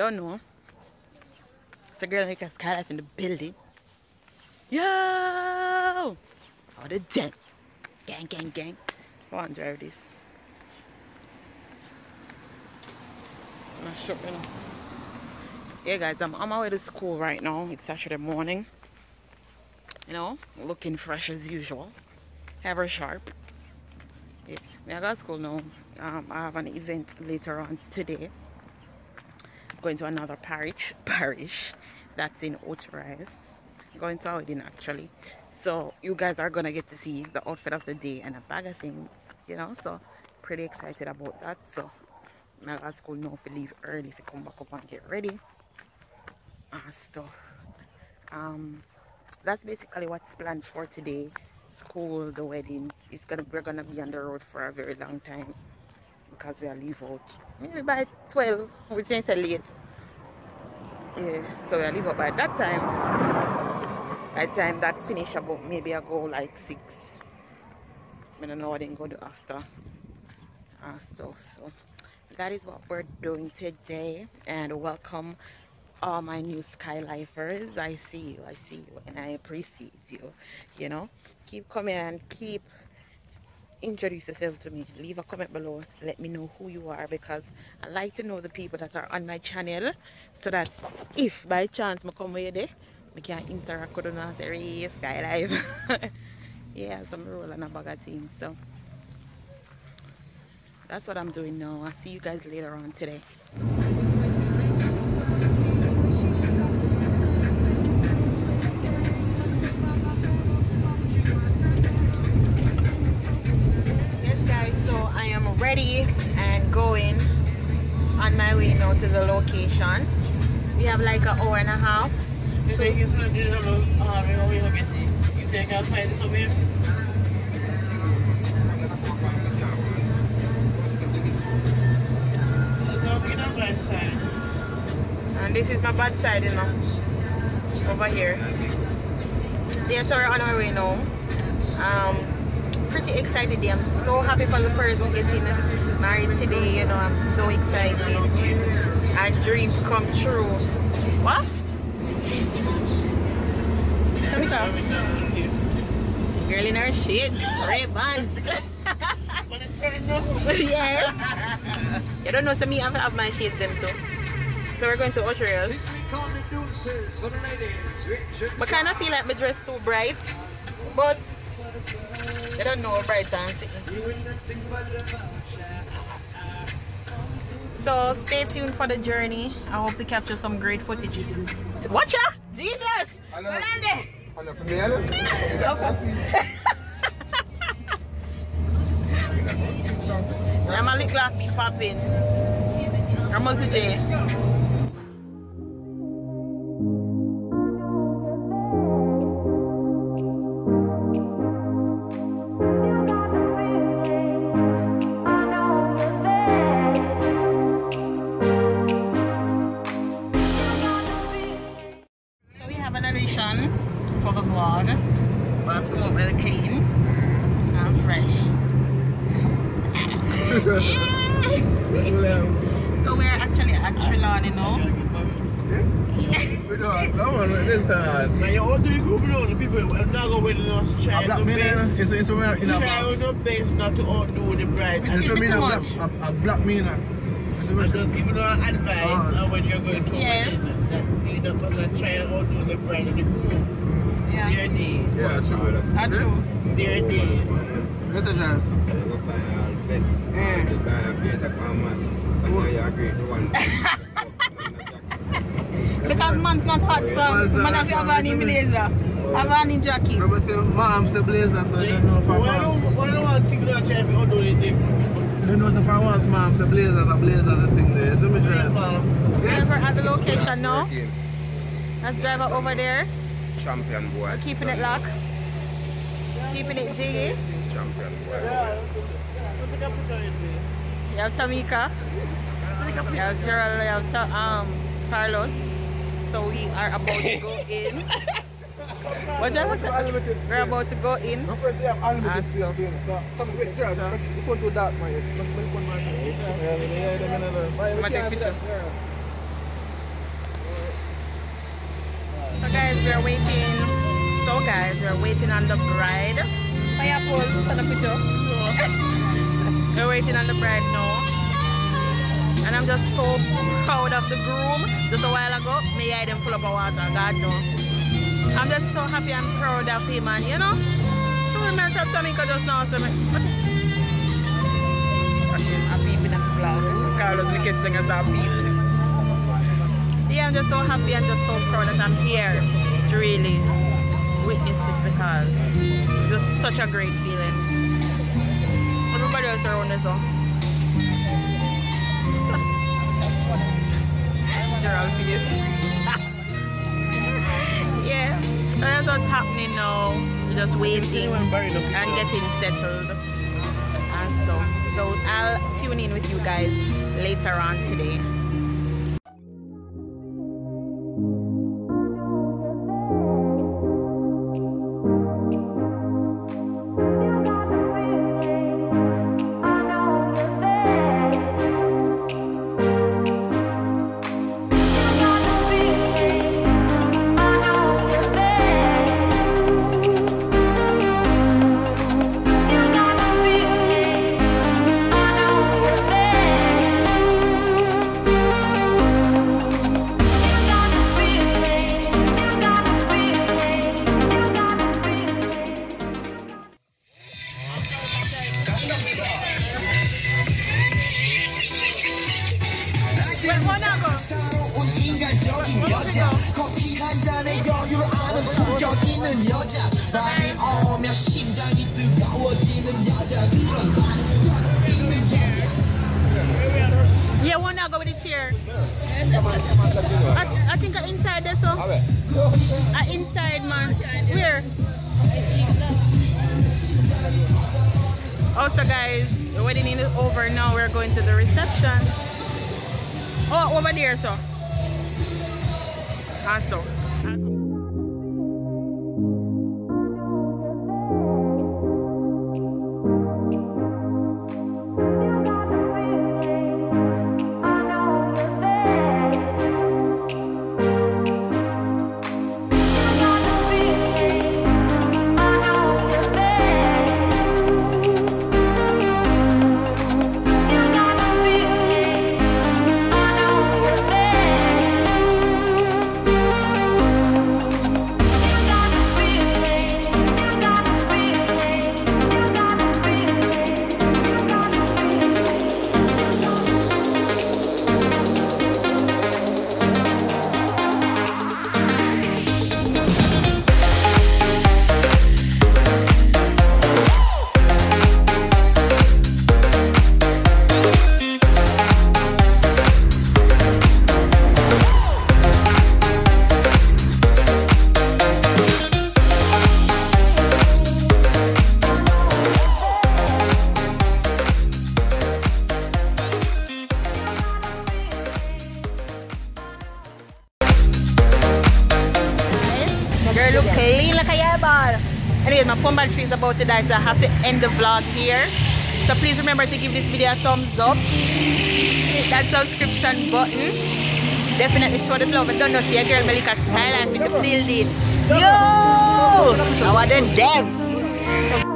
don't know. It's a girl like a Skylife in the building. Yo! Oh, the den. Gang, gang, gang. Go on, drive this. I'm not sure, you know. Yeah, guys, I'm on my way to school right now. It's Saturday morning. You know, looking fresh as usual. Ever sharp. Yeah, I got school now. I have an event later on today. I'm going to another parish that's in Ochorais. I'm going to a wedding actually. So you guys are gonna get to see the outfit of the day and a bag of things, you know. So pretty excited about that. So I got school now to leave early to come back up and get ready and stuff. That's basically what's planned for today. School, the wedding. We're gonna be on the road for a very long time because we'll leave out maybe by 12, which ain't so late. Yeah, so we'll leave out by that time. By the time that finish about maybe I go like 6. I don't know what I'm going to do after and stuff. So that is what we're doing today, and welcome all my new skylifers. I see you and I appreciate you. You know, keep coming and keep introduce yourself to me. Leave a comment below, let me know who you are, because I like to know the people that are on my channel, so that if by chance I come with there, we can interact with them and say, hey, Skylife. Yeah, some roll and a bag of things. So that's what I'm doing now. I'll see you guys later on today. Ready and going on my way now to the location. We have like an hour and a half. So you can find this over here. And this is my bad side, you know, over here. Yeah, so we're on our way now. Pretty excited. I'm so happy for the person getting married today. You know, I'm so excited. And dreams come true. What? Girl in her shades, Ray-Ban. Yes. You don't know, so me I have my shades them too. So we're going to Ochorais. But kind of feel like my dress too bright, but I don't know bright dancing. So stay tuned for the journey. I hope to capture some great footage. Watch out! Jesus! I'm a little glass be popping. I'm a for the vlog. Let's come up with clean and fresh. So we're actually at Trelawny, you know. No one this time. Now you all do group, you know, the people are not going to us try to best. Try the best not to outdo the bride. And so mean a black mean. I'm just giving you advice when you're going to wedding, that you don't try and outdo the bride and the groom. Yeah. It's their day. Yeah, true. That's true. It's their day. Mr. Jazz. Because man's not hot, so man have to have any blazer. Have any jacket. I must say, mom's a blazer, so I don't know if I want. Why do you want to think that try to outdo the thing? I don't know if I want mom's a blazer, the thing there. So me drive. Yeah, we're at the location now. Let's drive over there. Champion boy. We're keeping it locked. Keeping it jiggy. Champion boy. You have Tamika. You have Gerald. You have Carlos. So we are about to go in. What you was it? We're about to go in. And stuff. I'm gonna take a picture. So guys, we're waiting. So guys, we're waiting on the bride. Pineapple, for the picture. We're waiting on the bride now. And I'm just so proud of the groom. Just a while ago, me eye them full up of water. God knows. I'm just so happy and proud of him, and you know. So we met up Jamaica just now. So I'm peeping at the vlog. Carlos, we can sing as our peep. Yeah, I'm just so happy and just so proud that I'm here to really witness this because it's just such a great feeling. Everybody else around this one. Gerald face. Yeah, that's what's happening now. We're just waiting and getting settled and stuff. So I'll tune in with you guys later on today. Yeah, wanna go with the chair? I think I'm inside there, so. Inside, man. Where? Also, guys, the wedding is over now. We're going to the reception. Oh, over there, so. So. Anyways, my phone battery is about to die, so I have to end the vlog here. So please remember to give this video a thumbs up, hit that subscription button, definitely show the love. And don't know, see your girl MELICASKYLIFE with the Blvd. Yo! I want them.